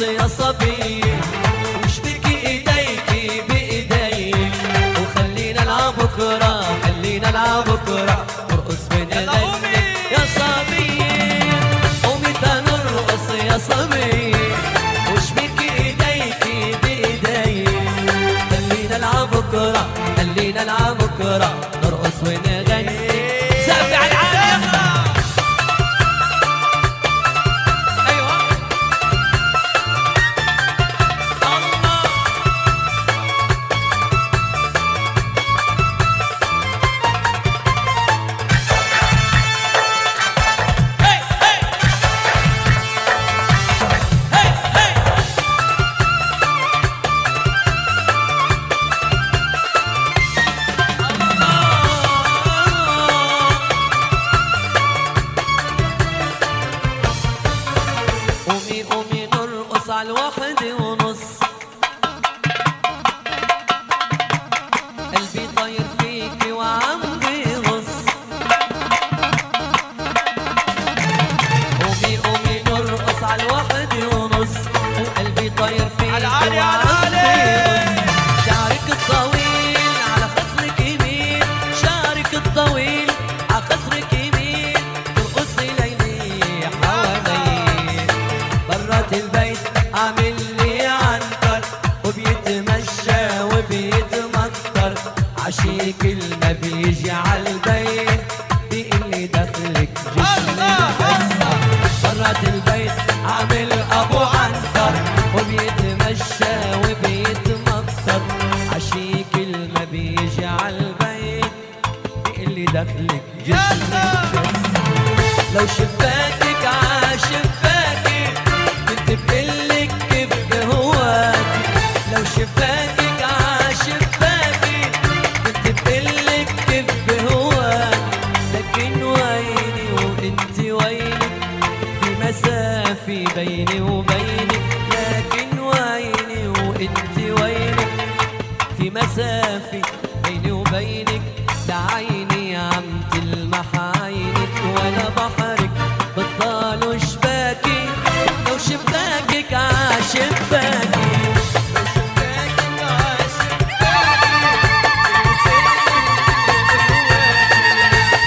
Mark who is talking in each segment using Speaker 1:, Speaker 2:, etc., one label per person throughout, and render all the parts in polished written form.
Speaker 1: يا صبي، واشبكي ايديكي بايدي، وخلينا نلعب بكره، خلينا نلعب بكره، نرقص ونغني يا صبي. قومي تنرقص يا صبي، واشبكي ايديكي بايدي، خلينا نلعب بكره، خلينا نلعب بكره، نرقص ونغني. سقف على العالم. على الواحد ونص، قلبي طاير فيكي وعم بيغص. قومي قومي نرقص على الواحد ونص، وقلبي طاير فيكي وعم بيغص. شعرك الطويل على خصرك يمين، شعرك الطويل على خصرك يمين، ترقصي ليلي حوالي برات البيت. عامل لي عنتر وبيتمشى وبيتمطر، عشيك ما بيجي عالبيت بيقول لي دخلك جسمي مكسر. برات البيت عامل ابو عنتر وبيتمشى وبيتمطر، عشيك ما بيجي عالبيت بيقول لي دخلك جسمي مكسر. لو شباكك عاشباكي كنت بقلك كيف بهواكي، لو شباكك عاشباكي كنت بقلك كيف بهواكي. لكن ويني وانت وينك في مسافة بيني وبينك، لكن ويني وانت وينك في مسافة بيني وبينك. لعيني عم تلمح عينك ولا بحرك بطال شباكي، لو شباكك عاشباكي، لو شباكك عاشباكي،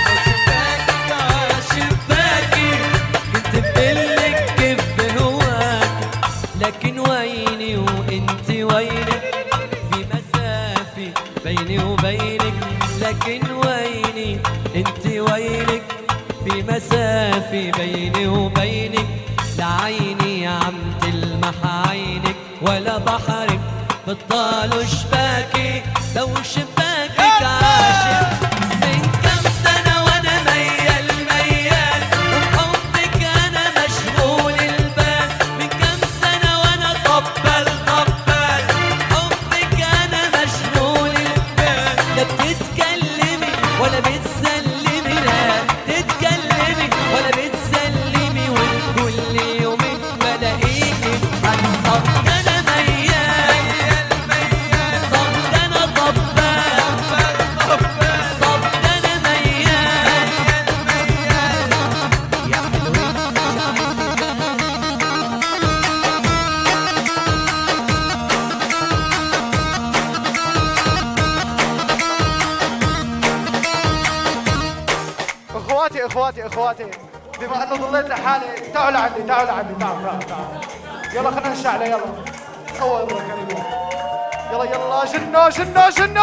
Speaker 1: لو شباكك عاشباكي كنت بقلك كيف بهواكي. لكن ويني وانت وينك في مسافة بيني وبينك، لكن ويني انت وينك في مسافة بيني وبينك. لعيني عم تلمح عينك ولا بحرك بطال شباكي، لو شباكك عاشق. من كم سنة وانا ميال ميال وبحبك انا مشغول البال، من كم سنة وانا طبل طبل حبك انا مشغول البال. لا بتتكلمي ولا بتسلمي، لا تتكلمي ولا بتسلمي، وكل يومين بلاقيكي طب انا ميال ميال، طب انا طبال طب انا ميال ميال يا حلوين.
Speaker 2: اخواتي بما انه ضليت لحالي، تعالوا لعندي تعالوا. يلا خلينا نشعله، يلا صور كريم، يلا جنو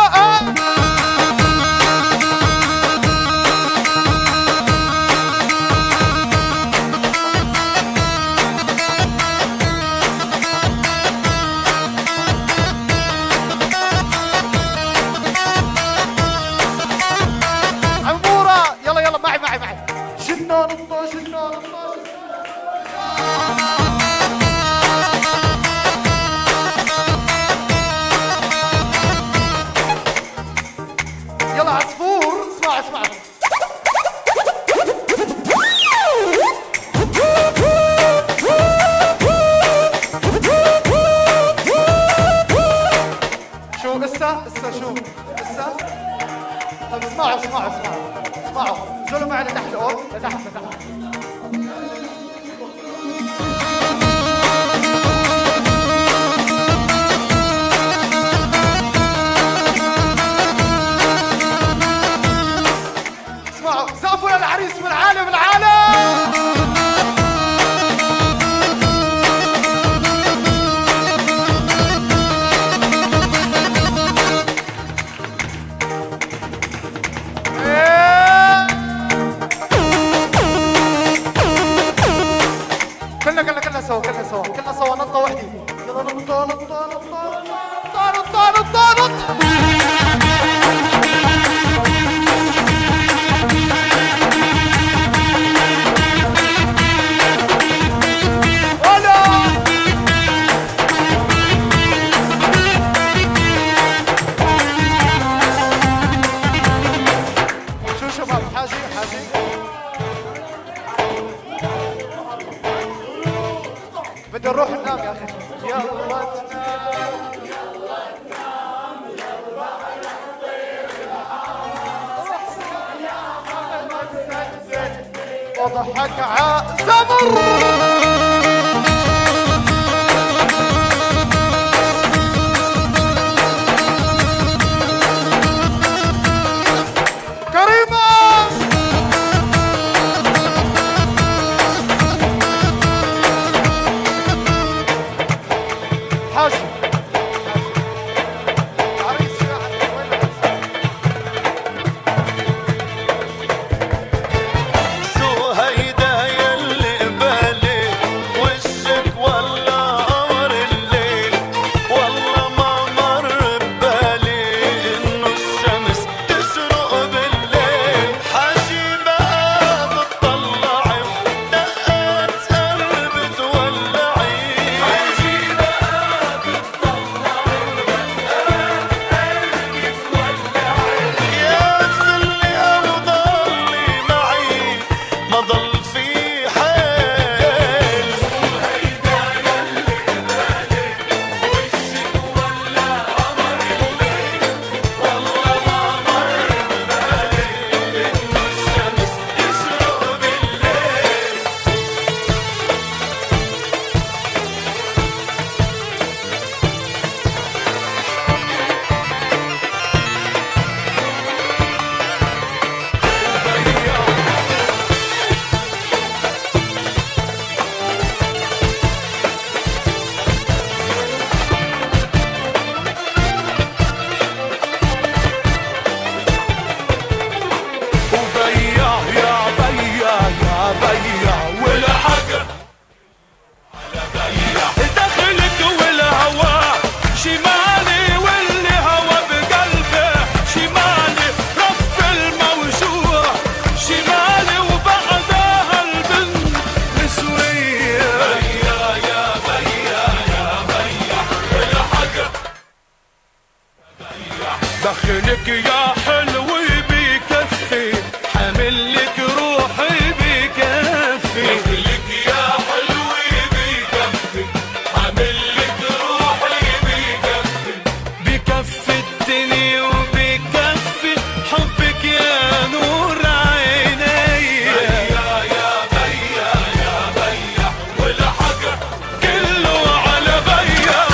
Speaker 2: عمورة، يلا معي جنو يلا عصفور. اسمع شو اسا طب اسمعوا نزلوا معي لتحت الاوض، لتحت طانط طانط طانط طانط طانط. شو شباب حاجي بدي نروح ننام يا اخي. يلا وضحك عزمر.
Speaker 3: دخلك يا حلو بكفي حامل لك روحي بكفي. دخلك يا حلو بكفي حامل لك روحي بكفي. بكفي الدنيا وبكفي حبك يا نور عيني. بيا يا بيا يا بيا والحق كله على بيا.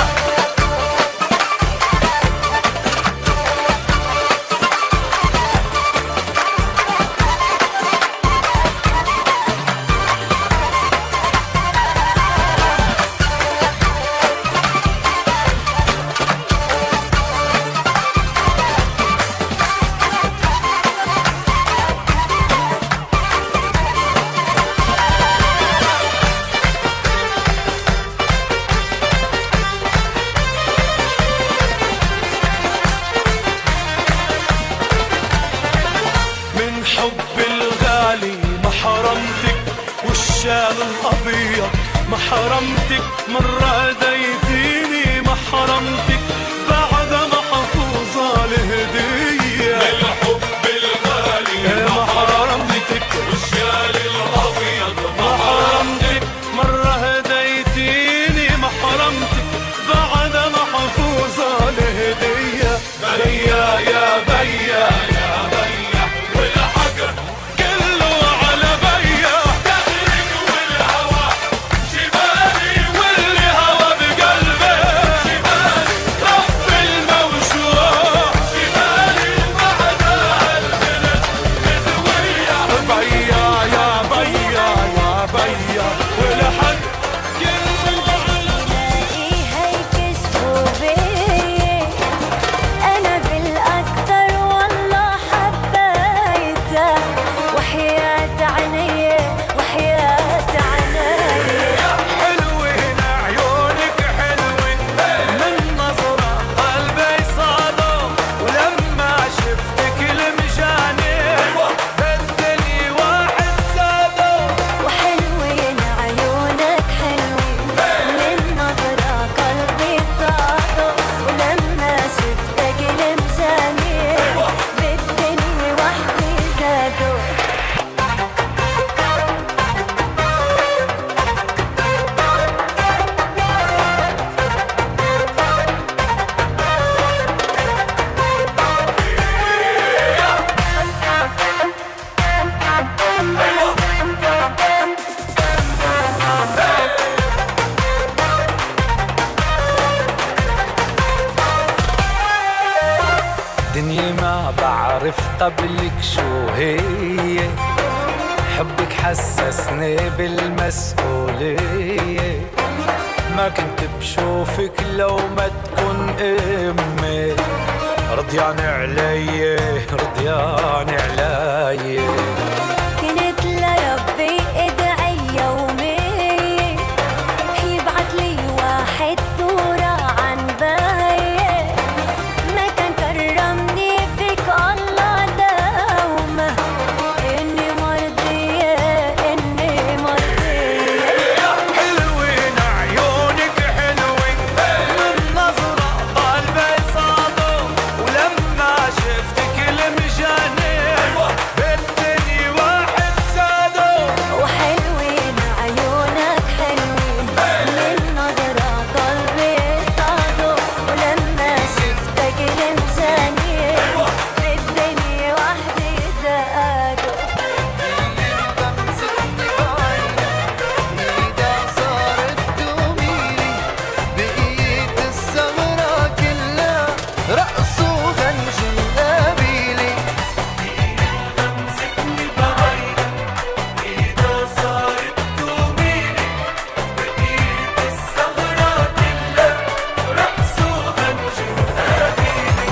Speaker 3: حب الغالي ما حرمتك والشال الأبيض ما حرمتك. مرة هديتيني ما حرمتك بعد ما حفوظة الهدية. الحب الغالي ما حرمتك والشال الأبيض ما حرمتك. مرة هديتيني ما حرمتك بعد ما حفوظة الهدية. بيا يا بيا يا بيا والحق كله على بيا. دخلك والهوى شمالي واللي هوى بقلبي. شمالي رف الموجوع شمالي وبعدها
Speaker 4: قبلك شو هي، حبك حسسني بالمسؤولية، ما كنت بشوفك لو ما تكون امي، رضيانة علي رضيانة علي.
Speaker 5: كنت لربي ادعي يومي يبعت لي واحد صورة عن باي، ما كان كرمني فيك الله دوما، اني مرضية اني مرضية.
Speaker 3: حلوين عيونك حلوين من نظرة قلبي صادوا، ولما شفتك المجاني بالدنيا واحد سادوا.
Speaker 5: وحلوين عيونك حلوين من نظرة قلبي صادوا، ولما شفتك لمساني بالدنيا وحدي زادوا.
Speaker 6: بمسكني بعينك إيدها صارت تميلي، بقيت السهرة كلها رقص وغنج قبيلي.
Speaker 3: بمسكني بعينك إيدها صارت تميلي، بقيت السهرة كلها رقص وغنج وقبيلي.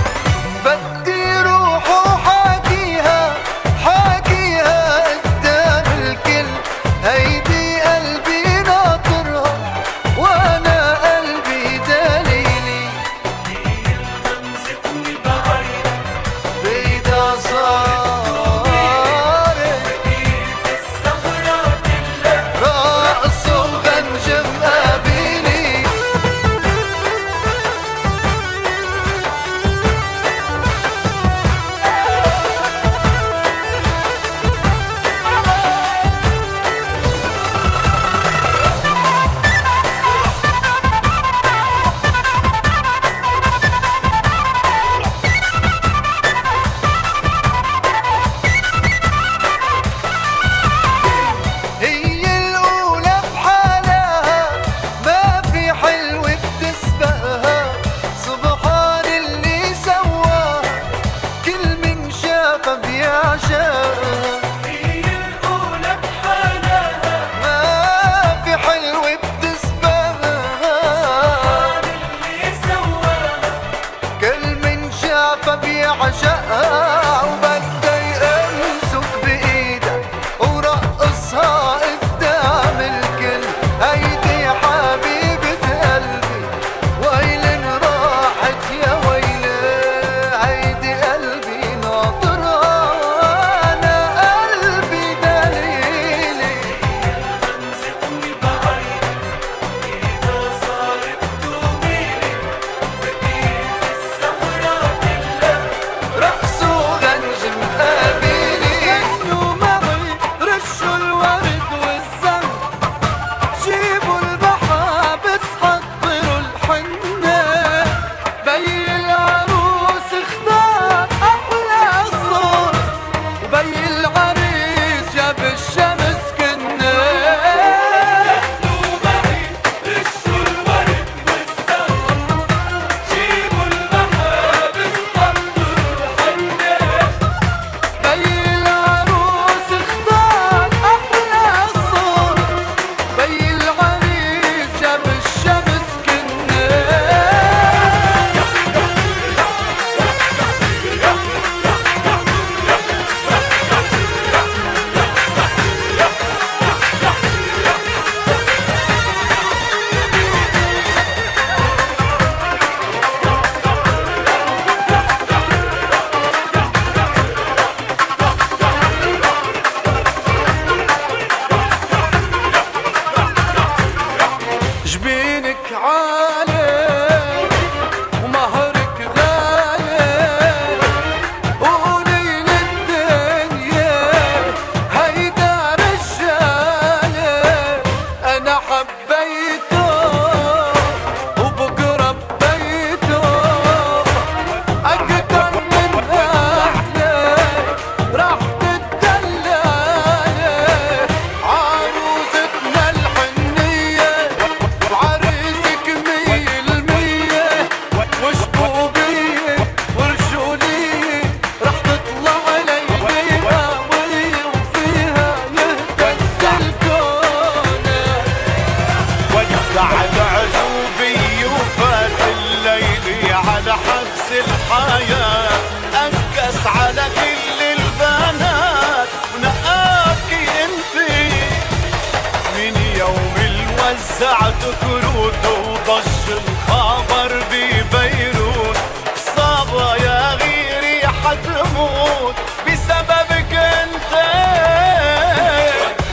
Speaker 6: بدي روح وحاكيها حاكيها قدام الكل، هيدي قلبي ناطرها وانا قلبي دليلي.
Speaker 3: بمسكني بعينك
Speaker 6: بإيدها صارت
Speaker 3: بقيت السهرة كلها
Speaker 6: رقص وغنج مقابلي. هي الأولى بحالها، ما في حلو بتسبقها، سبحان اللي سواها، كل من شافها بيعشقها.
Speaker 3: هي الأولى بحالها،
Speaker 6: ما في حلو بتسبقها،
Speaker 3: اللي سواها
Speaker 6: كل من شافها بيعشقها. وبدي امسك بايدك ورقصها قدام الكل، هيدي حبيبة قلبي ويلن راحت يا ويلي، هيدي قلبي ناطرها انا قلبي دليلي.
Speaker 3: بمسكني بعينك إيدها صارت تميلي، بقيت السهرة كلها
Speaker 6: رقص وغنج مقابلي.
Speaker 3: كانوا معي رشوا الورد والزهر، جيبوا المحابس حضروا الحنة، بي العروس اختار أحلى صور، وبي العريس جاب الشمس كنا. كانوا معي رشوا الورد والزهر، جيبوا المحابس حضروا الحنة، بي العروس اختار أحلى صور، بي العريس جاب الشمس كنا. جبينك عالي ومهرك غالي، قولي للدنيا هيدا رجالي، انا حبيته وبكره بيته اكتر من احلى، راح تدلالي عروستنا الحنية وعريسك
Speaker 6: وزعت كروت وضج الخبر ببيروت، صابة يا غيري حتموت بسببك انت.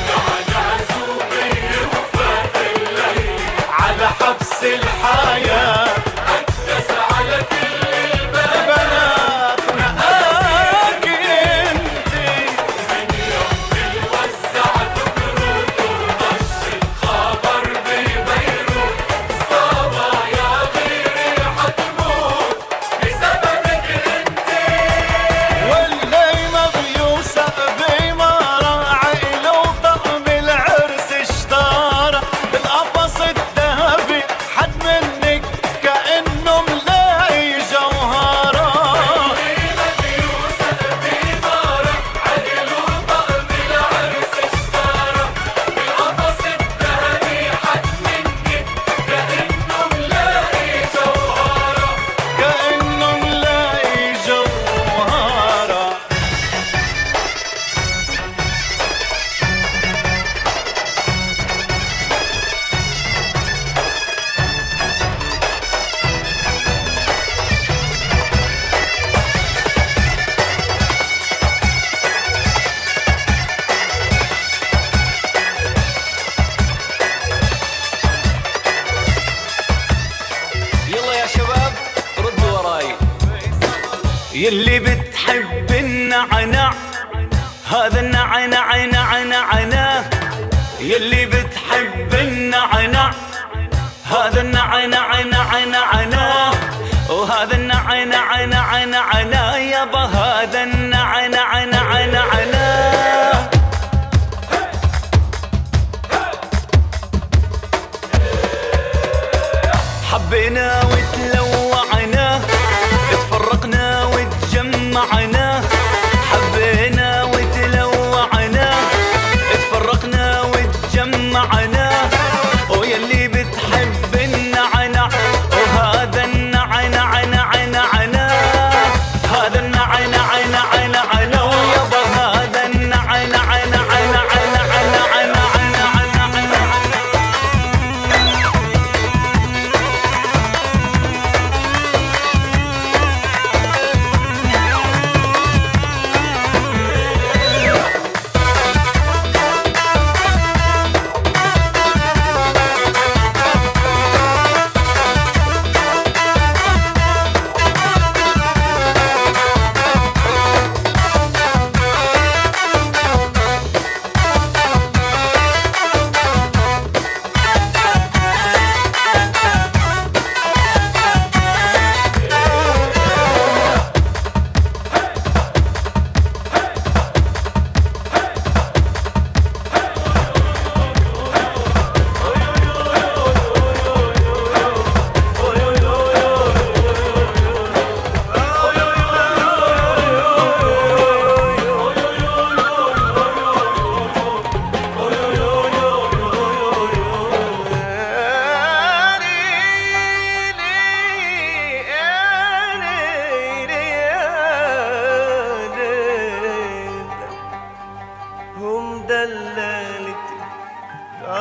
Speaker 6: ودعنا زوبي وفات الليل على حبس الحياة، أكدس على كل البنات نقاك انتي. من يوم اللي وزعت كروت وضج الخبر ببيروت، صابة يا غيري حتموت بسببك انتي. والليمة بيوسف بمارة عقله وطقم العرس اشتارى، بالقفص الذهبي حد منك كأنه ملاقي جوهرة. الليمة بيوسف بمارة عقله وطقم العرس اشتارى، بالقفص الذهبي حد منك كأنه ملاقي جوهرة، كأنه ملاقي جوهرة.
Speaker 1: يلا يا شباب ردوا وراي.
Speaker 6: يلي بتحب النعنع هذا النعنع نعنع، يلي بتحب النعنع هذا النعنع نعنع، وهذا النعنع نعنع يابا هذا النعنع نعنع. حبينا وتلوعنا، اتفرقنا وتجمعنا، حبينا وتلوعنا، اتفرقنا وتجمعنا، ويلي بتحب النعنع وهذا النعنع نعنع، هذا النعنع نعنع ويابا هذا النعنع نعنع.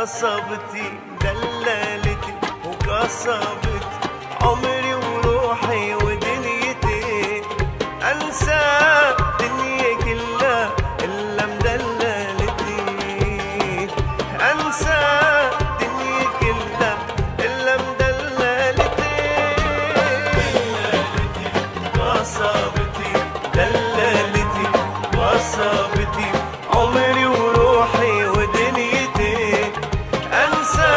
Speaker 7: قصبتي دلالتي وقصبت عمري وروحي ودنيتي، انسى دنيا كلها الا مدللتي، انسى دنيا كلها الا مدللتي. قصبتي دلالتي قصبتي عمري وروحي ودنيتي، انسى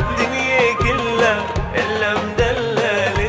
Speaker 7: الدنيا كلها الا مدللتي.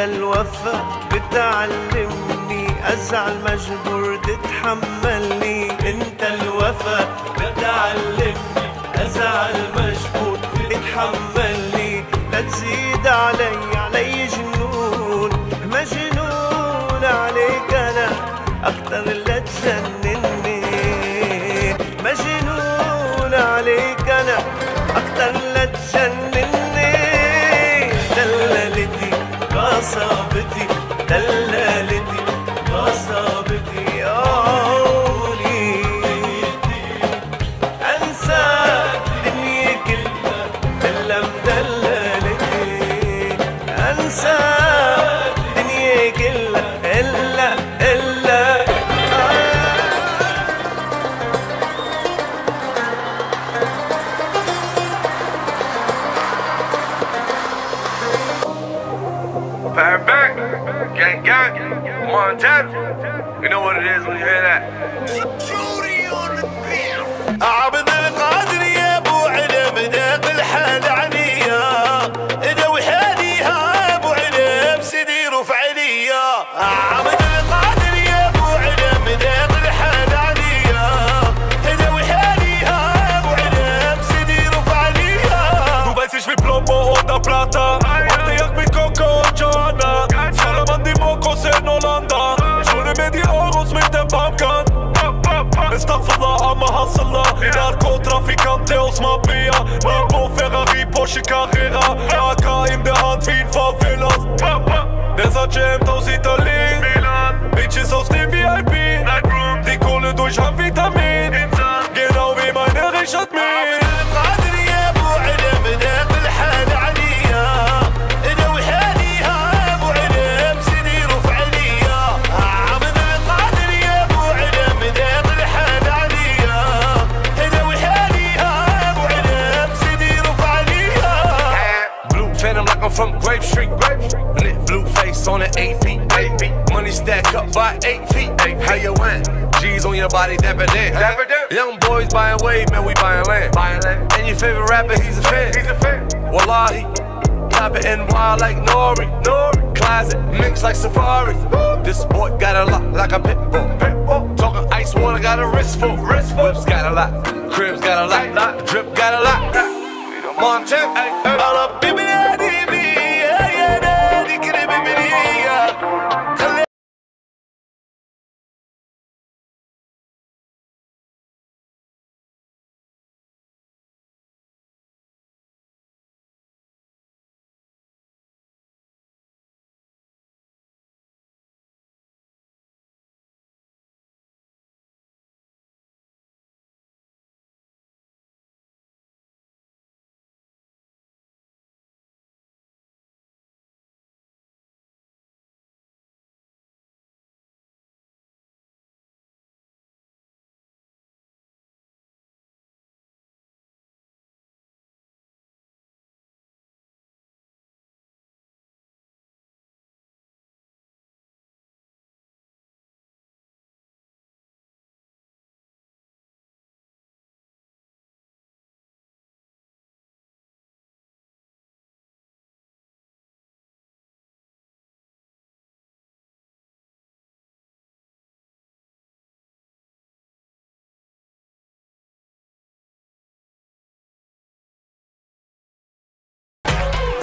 Speaker 7: الوفا بتعلمني ازعل مجبور تتحملني. انت الوفا بتعلمني ازعل مجبور تتحملني. لا تزيد علي جنون مجنون عليك انا اكتر لا تجنني. مجنون عليك انا اكتر لا تجنني. دللتي قصابتي دللتي قصابتي يا عوني انسى دنيا كلها الا مدللتي. انسى دنيا كلها الا
Speaker 8: Fire back, gang gang, Montana. You know what it is when you hear that.
Speaker 7: عبد القادر يا ابو علم داق الحال عنيا. اذا وحاليها ابو علم سيدي رفع عليا. عبد القادر يا ابو علم داق الحال عنيا. اذا وحاليها ابو علم سيدي رفع عليا.
Speaker 8: Du weißt, ich will Plombo oder Plata. Auf der Jagd mit Coco und Joanna. Salaman die Mokos in Hollanda. Ich hole mir die Euros mit dem Pumpgun. Astaghfirullah, I'm a hustler. Narkotrafikante aus Mafia. Lambo, Ferrari, Porsche Carrera. AK in der Hand wie in Favelas. Versace Hemd aus Italien. Bitches aus dem VIP. Die Kohle durch Amphetamin. Genau wie meine Richard Mille.
Speaker 7: القادر يا ابو علم داق الحال عنيا. اذا وحاليها ابو علم سيدي رفع عليا. عبد القادر يا ابو علم داق الحال عنيا. اذا وحاليها ابو علم سيدي رفع عليا.
Speaker 8: Blue Phantom like I'm from Grape Street. Lit blue face on an 8 feet. Money stack up by 8 feet. How you win? G's on your body, dapper then. Young boys buying wave, man, we buying land. And your favorite rapper, he's a fan. Wallahi, top it and wild like Nori. Closet mix like Safari. This boy got a lot like a pit bull. Talking ice water, got a wrist full. Whips got a lot, cribs got a lot, drip got a lot. Montana,
Speaker 7: على ببنادي بيا يا نادي كده ببنية.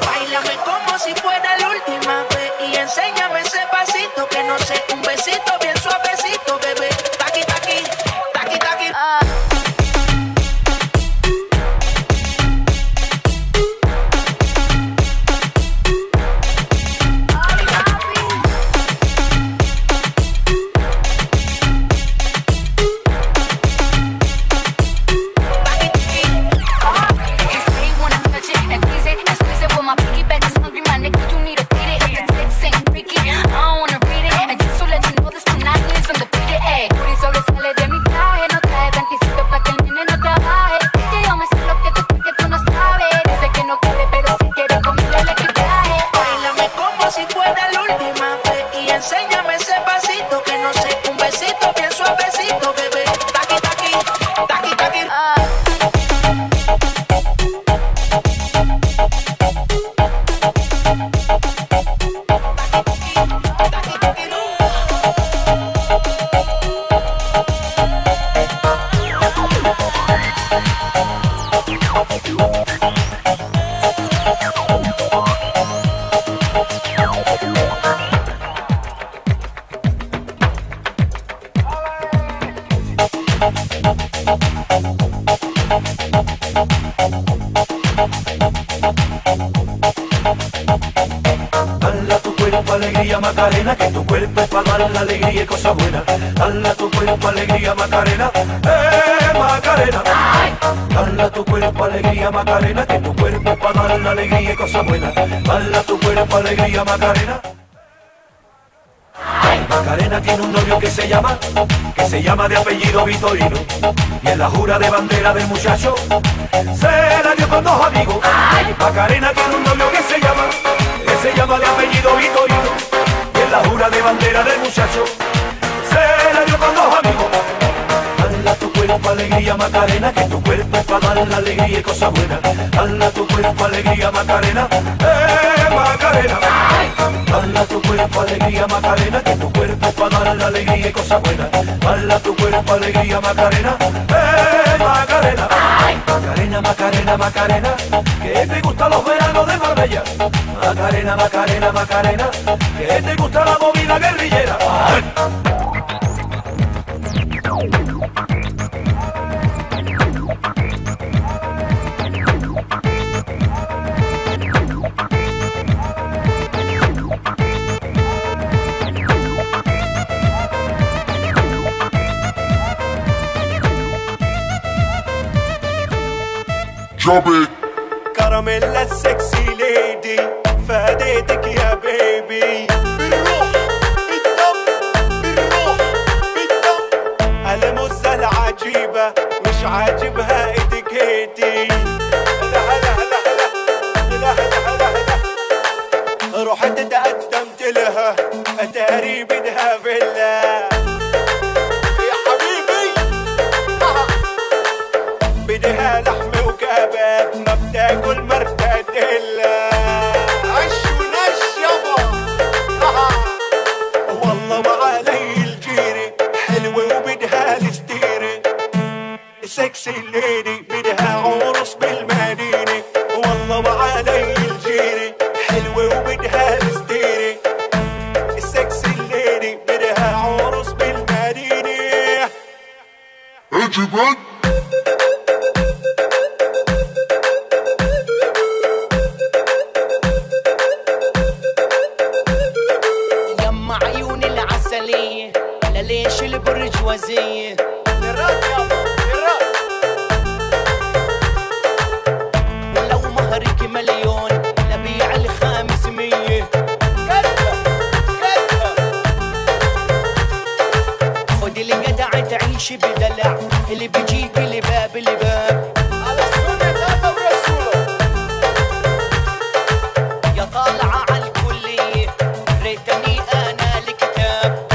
Speaker 9: Báilame como si fuera la última vez y enséñame ese pasito que no sé, un besito bien suavecito, bebé. Taqui, taqui, taqui, taqui.
Speaker 10: Dale a tu cuerpo alegría Macarena, que tu cuerpo es para dar la alegría y cosas buenas. Dale a tu cuerpo alegría Macarena, Macarena. Dale a tu cuerpo alegría Macarena, que tu cuerpo es para dar la alegría y cosas buenas. Dale a tu cuerpo alegría Macarena. Macarena tiene un novio que se llama de apellido Vitorino, y en la jura de bandera del muchacho se la dio con dos amigos. Macarena tiene un novio que se llama de apellido Vitorino, y en la jura de bandera del muchacho se la dio con dos amigos. Dale a tu cuerpo alegría Macarena, que tu cuerpo es para dar la alegría y cosas buenas. Dale a tu cuerpo alegría Macarena, Macarena. Dale a tu cuerpo alegría Macarena, que tu cuerpo es para dar la alegría y cosas buenas. Dale a tu cuerpo alegría Macarena, Macarena. Macarena, Macarena, Macarena, que te gustan los veranos de Marbella. Macarena, Macarena, Macarena, que te gusta la movida guerrillera.
Speaker 7: كراميلا السكسي ليدي فاديتك يا بيبي. بالروح بالدم بالروح بالدم، المزة العجيبة مش عاجبها اتيكيتي. لا لا لا لا لا لا لا، رحت تقدمت لها اتاري بدها فيلا. يا حبيبي بدها لحم وكباب، ما بتاكل مرتديلا. عش ونش يابا والله وعلي الجيري حلوة وبدها الستيري. سكسي ليدي بدها عروس بالمدينة، والله وعلي الجيري حلوة وبدها الستيري. السكسي ليدي بدها عروس بالمدينة. اجبت ليش البرجوازية للرات يابا للرات، ولو مهرك مليون نبيع ال500. كذبة كذبة، خدي اللي جدع تعيشي بدلع، اللي بيجيك لباب لباب على السنة هذا ورسوله. يا طالعة على الكلية ريتني أنا الكتاب.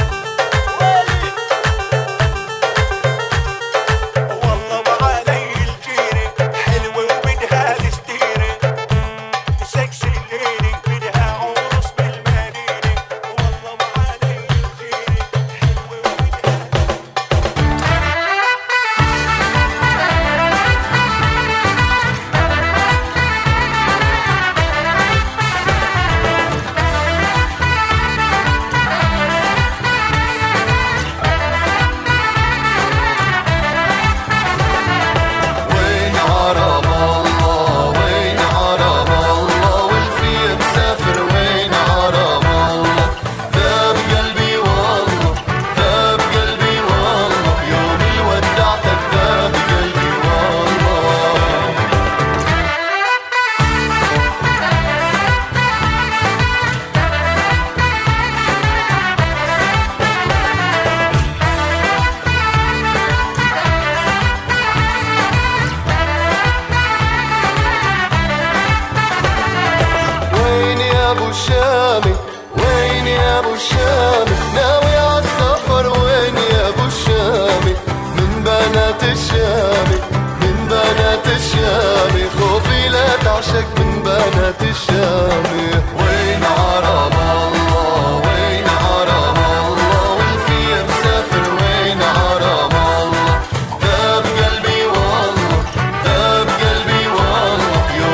Speaker 11: يوم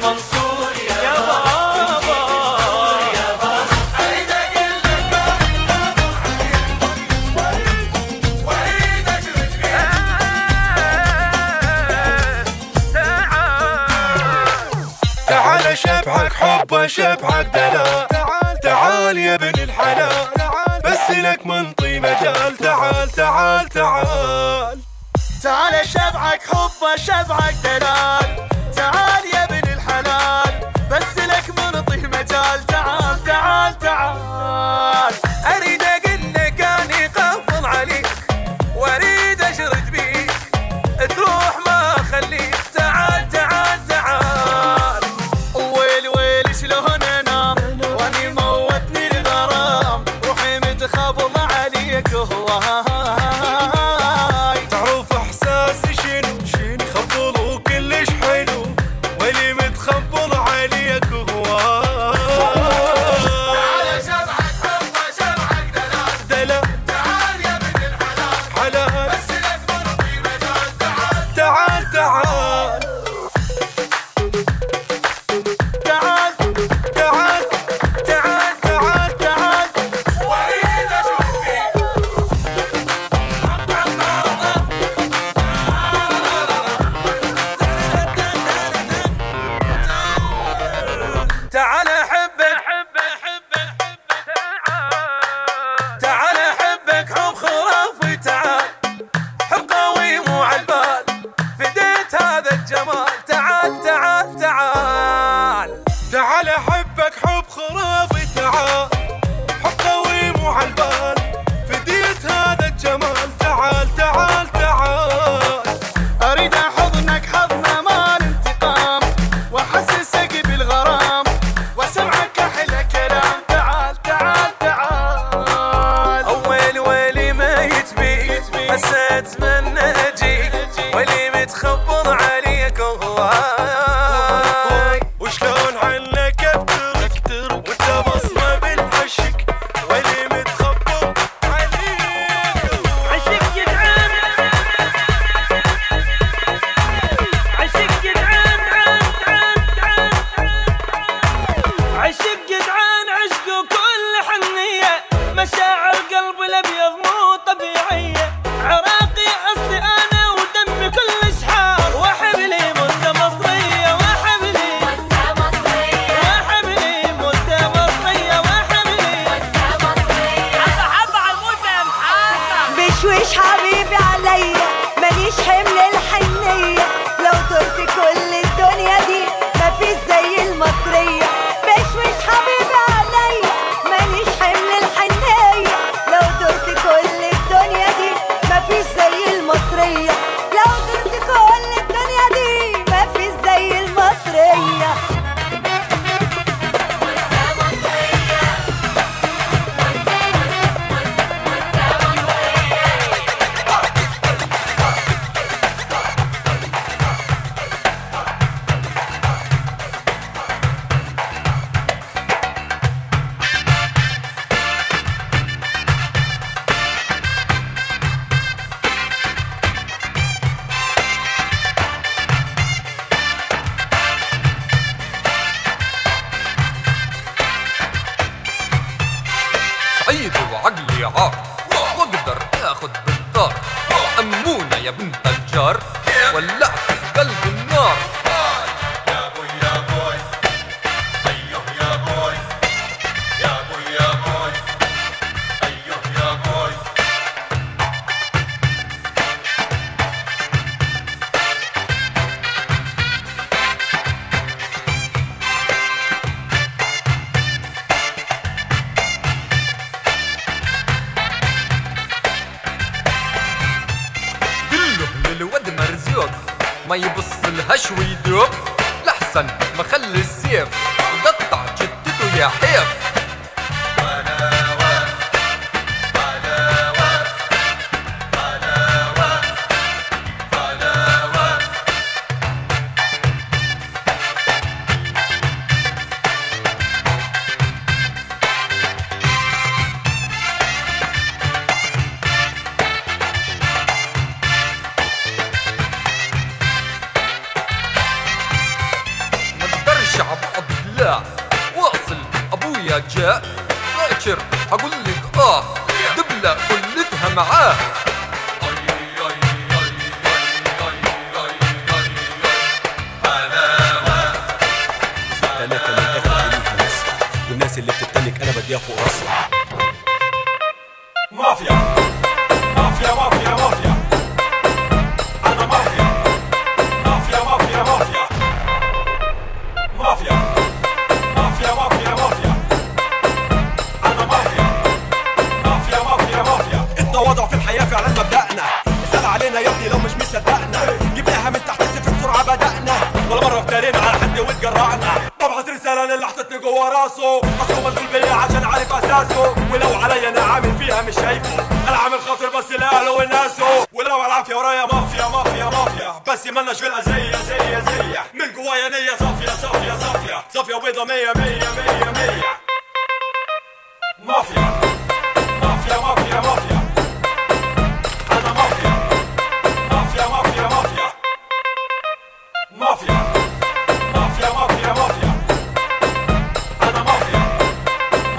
Speaker 6: منصور يا بابا يا بابا اريد اقول لك واريد اشرك فيك
Speaker 8: تعال شبعك حب شبعك دلال تعال يا ابن الحلال بس لك منطي مجال تعال تعال تعال
Speaker 6: تعال شبعك حب شبعك دلال تعال يا ابن الحلال بس لك منطي مجال تعال تعال تعال اريد اقول لك اني قفل عليك واريد اشرد بيك تروح ما اخليك تعال تعال تعال ويلي ويلي شلون انام واني موتني الغرام روحي متخبل عليك هواي
Speaker 8: تعرف احساسي شنو خبل وكلش حلو واللي متخبل عليك هواي
Speaker 6: تعال شبعك حب شبعك دلال
Speaker 8: دلال
Speaker 6: تعال يا ابن الحلال
Speaker 8: حلال
Speaker 6: بس لك منطي مجال تعال
Speaker 8: تعال تعال
Speaker 6: تعال
Speaker 8: تعال تعال تعال تعال
Speaker 6: واريد اشوف فيك تعال احبك تعال احبك حب خرافي تعال حب قوي مو عالبال فديت هذا الجمال تعال تعال تعال
Speaker 8: تعال احبك حب خرافي تعال حب قوي مو عالبال فديت هذا الجمال تعال تعال تعال
Speaker 6: اريد احضنك حضنه مال انتقام واحسسك بالغرام واسمعك احلى كلام تعال تعال تعال ويلي ويلي ما يتبيك هسه اتمنى اجيك ويلي متخبط عليك هواي
Speaker 8: وشلون عنك افتر وانت بصمه بالعشق واللي متخبط عليك
Speaker 6: عشق جدعان عشق جدعان عشق جدعان عشق كل حنية مشاعر قلب الابيض مو طبيعية عراقي اصلي انا ودمي كلش حار وحبلي مدة مصرية وحبلي وحبلي مدة مصرية وحبلي حبة حبة على المدة محاطة
Speaker 5: بشويش حبيبي عليا ماليش حمل الحنية لو طرت كل الدنيا دي مفيش زي المصرية بشويش حبيبي عليا ماليش حمل الحنية لو طرت كل الدنيا دي مفيش زي المصرية لو طرت كل الدنيا دي مفيش زي المصرية
Speaker 3: سعيد وعقلي عار واقدر اخذ بالدار امونه يا بنت الجار ولعت في قلب النار
Speaker 6: يا بوي يا بوي ايوه يا بوي يا بوي يا بوي ايوه يا بوي
Speaker 3: كله للود مرزوق ما يبص الهش ويدوب لحسن ما خلي السيف وقطع جدته يا حيف لا واصل ابويا جاء باكر حقول لك دبلة كلتها معاه.
Speaker 11: ثلاثة من الآخر ليها ناس والناس اللي بتتنك أنا بديها فوق راسها.
Speaker 10: مافيا مافيا مافيا مافيا أنا مافيا مافيا مافيا مافيا مافيا مافيا مافيا مافيا أنا مافيا مافيا مافيا مافيا. التواضع في الحياة فعلا مبدأنا، اسأل علينا يا ابني لو مش مصدقنا، جبناها من تحت الصفر بسرعة بدأنا، ولا مرة افترينا على حد واتجرأنا. ببعت رسالة للي حطتني جوا راسه، اصله مشغول بيا عشان عارف اساسه، ولو عليا انا عامل فيها مش شايفه، انا عامل خاطر بس لاهله وناسه، ولو على العافية ورايا مافيا مافيا مافيا، بس مالناش في الأذية زي من جوايا نية صافية صافية صافية صافية وبيضة مية مية مية مية. مافيا مافيا مافيا مافيا أنا مافيا مافيا مافيا مافيا مافيا مافيا مافيا مافيا أنا مافيا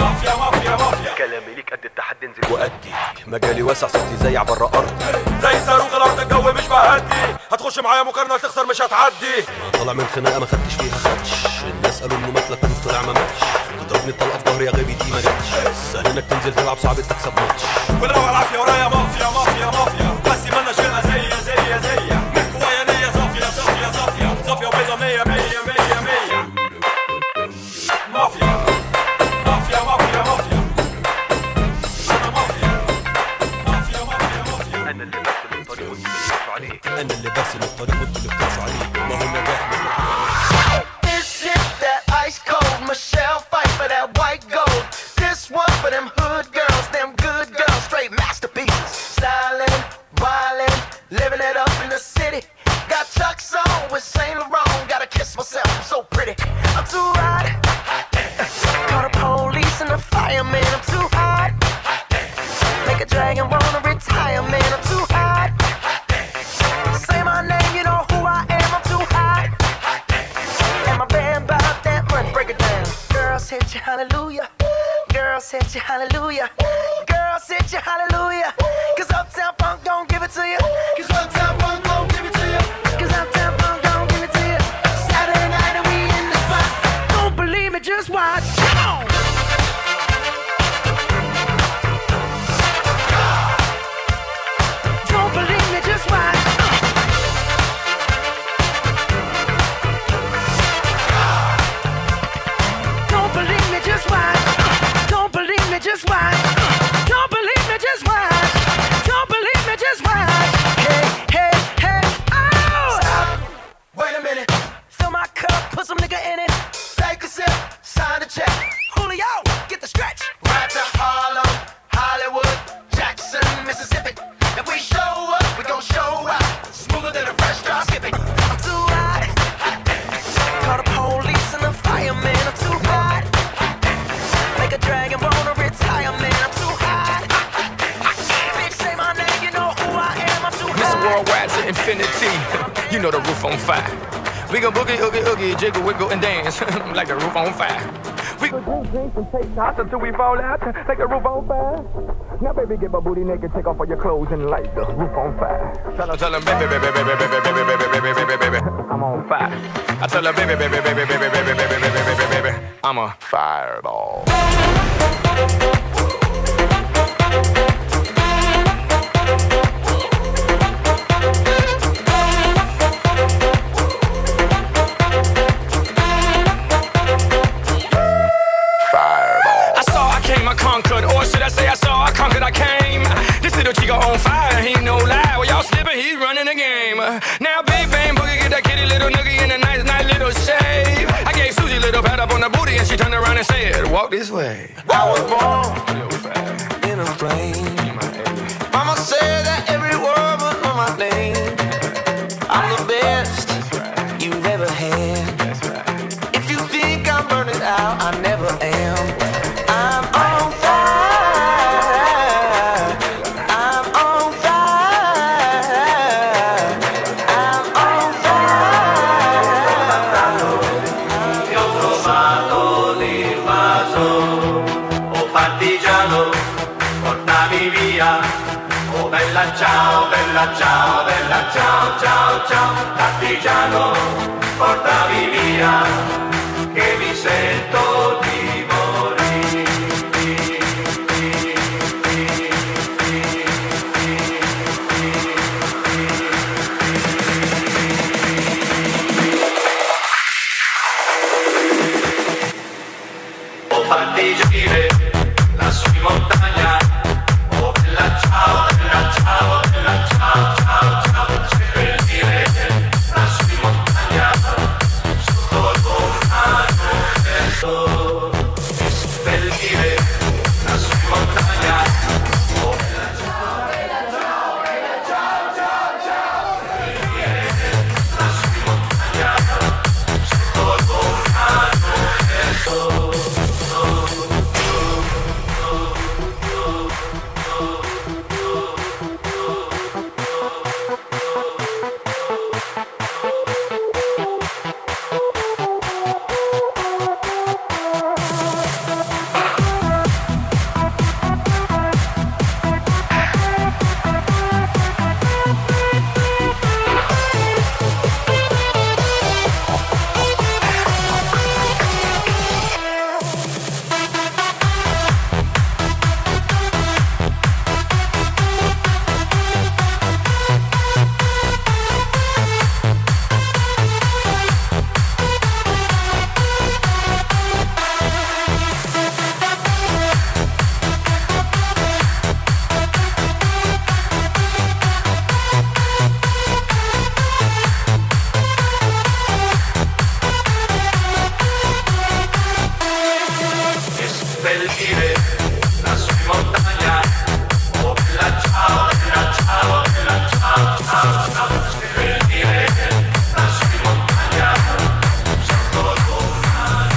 Speaker 10: مافيا مافيا مافيا.
Speaker 11: كلامي ليك قد التحدي انزل وأدي، مجالي واسع صوتي زي عبر أرضي،
Speaker 10: زي صاروخ الأرض الجو مش بهدي، هتخش معايا مقارنة تخسر مش هتعدي.
Speaker 11: طلع من خناقة ما خدتش فيها خدش، الناس قالوا إنه مات لكن طلع ما ماتش، تضربني الطلقة في ظهري يا غبي دي ما جاتش، سهل إنك تنزل تلعب صعب تكسب ماتش،
Speaker 10: ولو على العافية ورايا مافيا مافيا مافيا، بس مالناش في الأذية زي من جوايا نية صافية صافية صافية صافية وبيضة مية مية مية مية. مافيا مافيا مافيا مافيا أنا مافيا مافيا مافيا مافيا.
Speaker 11: أنا اللي برسم الطريق وانتوا اللي بتمشوا عليه، أنا اللي برسم الطريق وانتوا اللي بتمشوا عليه، ما هو النجاح مش بالعافية.
Speaker 12: This shit that ice cold, Michelle fight for that white gold. This one for them hood girls, them good girls, straight masterpieces. Stylin', wildin', living it up in the city. Got Chuck's on with Saint Laurent, gotta kiss myself, I'm so pretty. I'm too hot. Call the police and the fireman, I'm too hot. Make a dragon wanna retire, man, I'm too hot. Say my name, you know who I am, I'm too hot. And my band bout that money, break it down. Girls hit you hallelujah, girls hit you hallelujah, girls hit you hallelujah. Cause Uptown Funk don't give it to you, cause Uptown Funk don't give it to you, cause Uptown Funk don't give it to you. Saturday night and we in the spot, don't believe me, just watch. Come on. Don't believe me, just watch. Don't believe me, just watch. Don't believe me, just watch. Don't believe me, just watch. Don't believe me, just watch. Hey, hey, hey, oh! Stop. Wait a minute. Fill my cup, put some nigga in it. Take a sip, sign the check. Julio, get the stretch. Right to Harlem, Hollywood, Jackson, Mississippi. If we show up, we gon' show out. Smoother than a fresh drop skipping. I'm too hot. Call the police and the fireman. I'm too hot. Make a dragon wanna retire, man. I'm too hot. Bitch, say my name, you know who I am. I'm too hot.
Speaker 13: Mr. Worldwide to infinity. You know the roof on fire. We gon' boogie, oogie, oogie, jiggle, wiggle, and dance like the roof on fire. We gon' drink, drink, and take shots until we fall out like the roof on fire. Now, baby, get my booty naked, take off all your clothes and light the roof on fire. Tell 'em, baby, baby, baby, baby, baby, baby, baby, baby, baby, baby, I'm on fire. I tell her, baby, baby, baby, baby, baby, baby, baby, baby, baby, baby, I'm a fireball. I conquered, or should I say I saw I conquered, I came. This little chico on fire, he ain't no lie. Well, y'all slipping, he's running the game. Now Big Bang Boogie get that kitty little noogie in a nice little shave. I gave Susie a little pat up on the booty and she turned around and said, walk this way.
Speaker 12: I was born in a plane. Mama said that every word was on my name. I'm the best you've ever had. If you think I'm burning out, I never am. I'm on fire. I'm on fire. I'm on fire.
Speaker 10: ciao, bella ciao, ciao, ciao, partigiano, portami via, che mi sento di morire. Oh partigiane, lassù in montagna, oh bella ciao, bella ciao, bella ciao, ciao, ciao, seppellire, lassù in montagna, sotto il vulcano vento, seppellire, lassù in montagna, oh bella ciao, bella ciao, bella ciao, ciao, ciao, seppellire, lassù in montagna, sotto il vulcano vento. Seppellire, lassù in montagna, oh bella ciao, bella ciao, bella ciao, ciao, ciao, seppellire, lassù in montagna, sotto il vulcano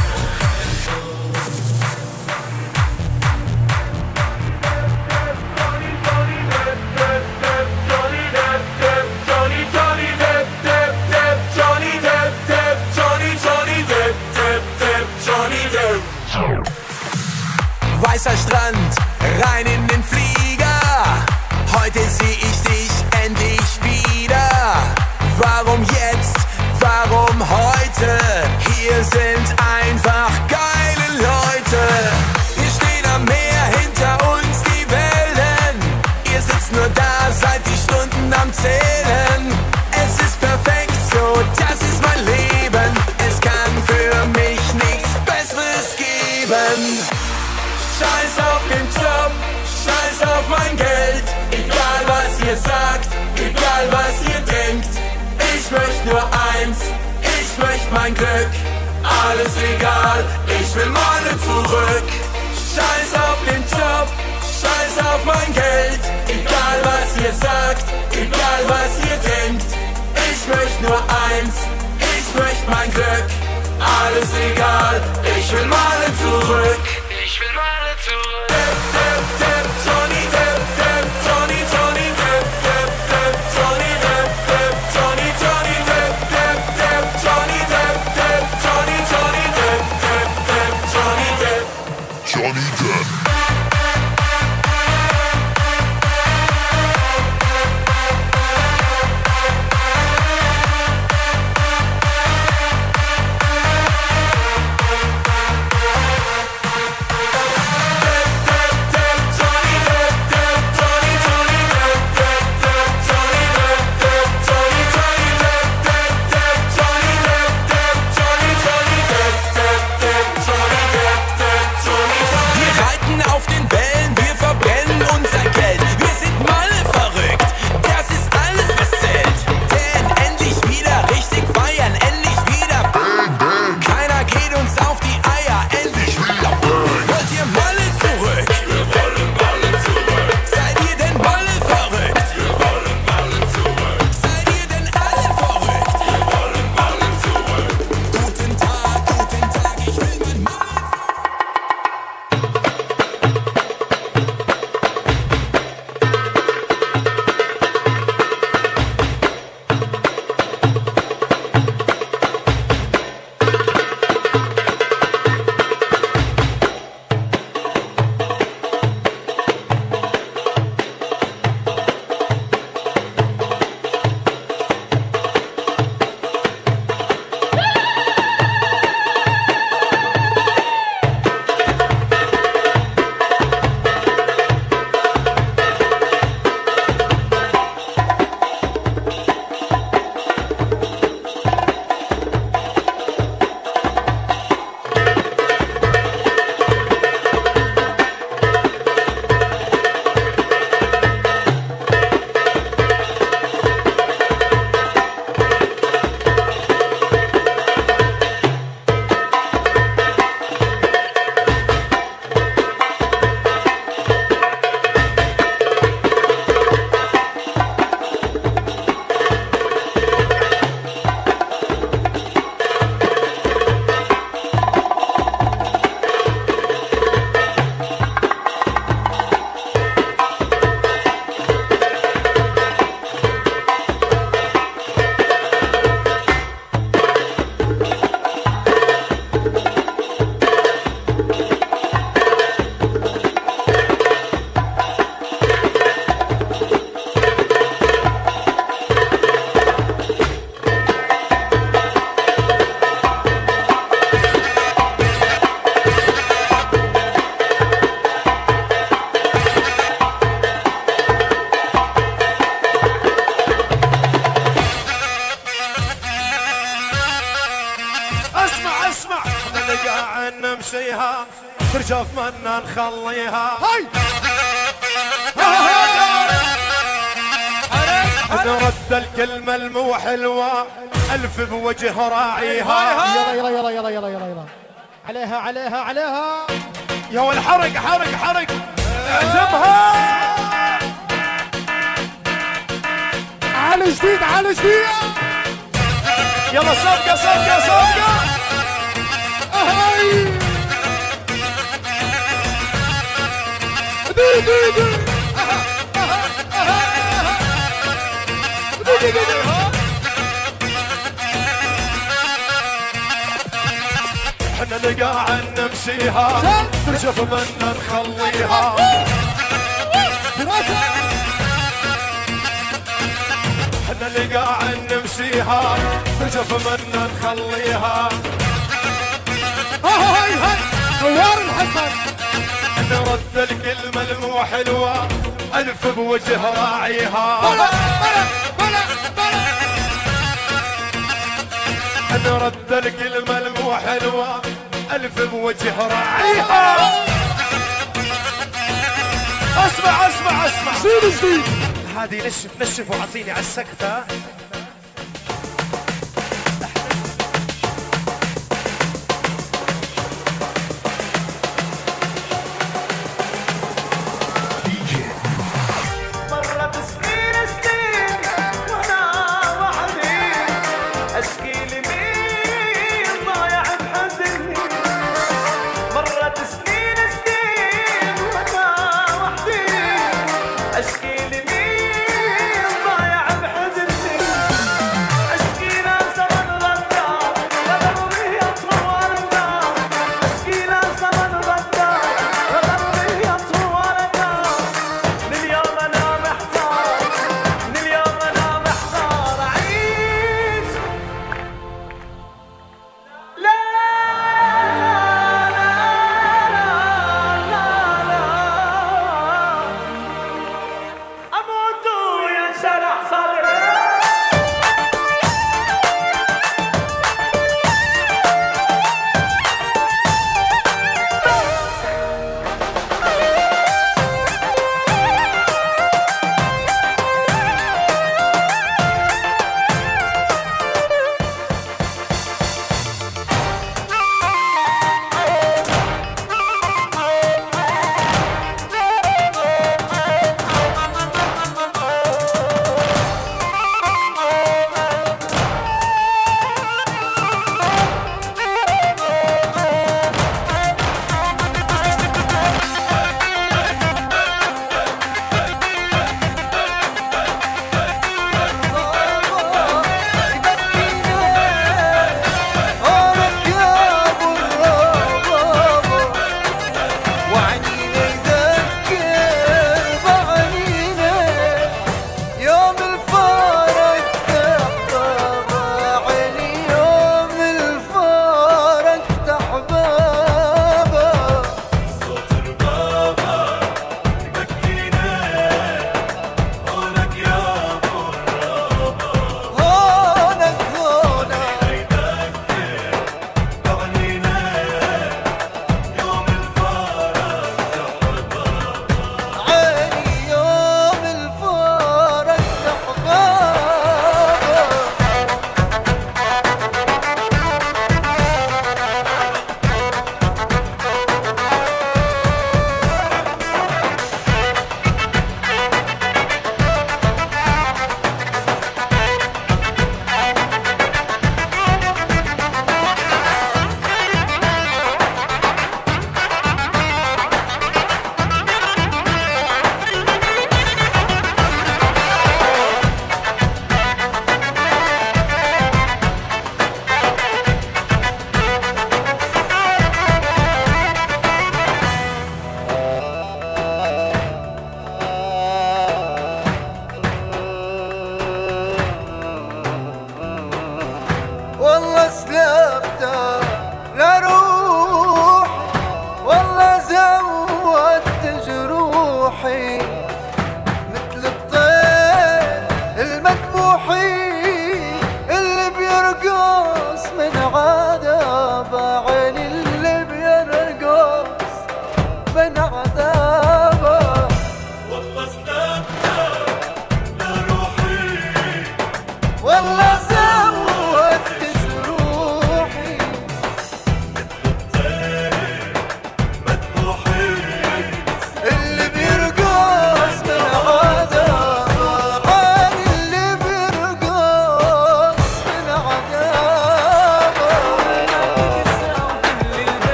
Speaker 14: Weißer Strand, rein in den Flieger. Heute seh ich dich endlich wieder. Warum jetzt? Warum heute? Hier sind einfach geile Leute. Wir stehen am Meer, hinter uns die Wellen. Ihr sitzt nur da, seid die Stunden am Zählen. Es ist perfekt so, das ist mein Leben. Es kann für mich nichts Besseres geben. Scheiß auf den Job, scheiß auf mein Geld. Egal was ihr sagt, egal was ihr denkt. Ich möchte nur eins, ich möchte mein Glück. Alles egal, ich will meine zurück. Scheiß auf den Job, scheiß auf mein Geld. Egal was ihr sagt, egal was ihr denkt. Ich möchte nur eins, ich möchte mein Glück. Alles egal, ich will meine zurück. Ich will meine zurück. Depp, Depp, Depp, Johnny Depp, Depp, Johnny, Johnny Depp, Depp, Depp, Johnny Depp, Depp, Johnny, Johnny Depp, Depp, Depp, Johnny Depp, Depp, Johnny, Johnny Depp, Depp, Depp, Johnny Depp. Johnny Depp.
Speaker 15: نمسيها ترجف منا نخليها نرد الكلمة المو حلوة ألف بوجه راعيها
Speaker 2: يلا يلا يلا يلا يلا يلا عليها عليها عليها
Speaker 15: يا والحرق حرق حرق اعجبها
Speaker 2: على جديد على جديد
Speaker 15: يلا صفقة صفقة صفقة
Speaker 2: هاي دي دي دي
Speaker 15: احنا نقاعد نمسيها ترجف منا نخليها احنا اللي قاعد نمسيها ترجف منا نخليها
Speaker 2: هاي هاي نوار الحسن
Speaker 15: نرد الكلمة المو حلوة ألف بوجه راعيها نرد الكلمة المو حلوة ألف بوجه راعيها اسمع اسمع اسمع
Speaker 2: زيد زيد
Speaker 15: هذه نشف نشف وعطيني على السكتة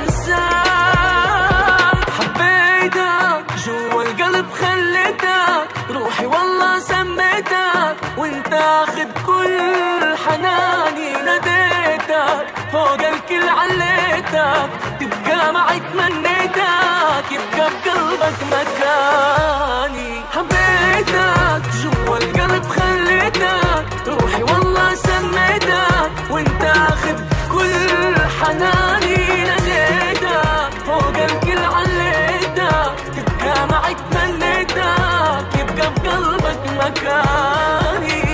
Speaker 16: انساك. حبيتك جوا القلب خليتك روحي والله سميتك، وانت اخد كل حناني ناديتك فوق الكل عليتك، تبقى معي تمنيتك يبقى بقلبك مكاني. حبيتك جوا القلب خليتك روحي والله سميتك، وانت اخد كل حناني ناديتك فوق الكل عليتك، تبقى معي تمنيتك يبقى بقلبك مكاني.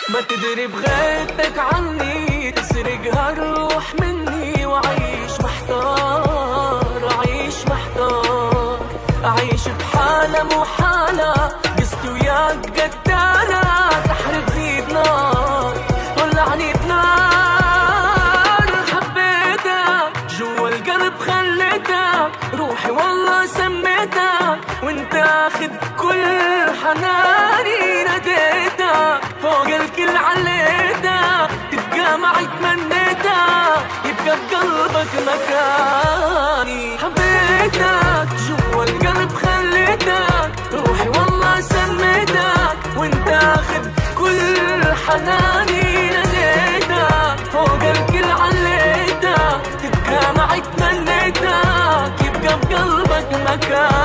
Speaker 16: ما تدري بغيتك عني تسرقها الروح مني، وعيش محتار أعيش محتار، أعيش بحالة مو حالة قست وياك قدارة، تحرقني بنار ولعني بنار. حبيتك جوا القلب خليتك روحي والله سميتك، وانت اخد كل حناني ناديتك فوق الكل عليتك، تبقى معي تمنيتك يبقى بقلبك مكاني. حبيتك جوا القلب خليتك روحي والله سميتك، وانت اخد كل حناني ناديتك فوق الكل عليتك، تبقى معي تمنيتك يبقى بقلبك مكاني.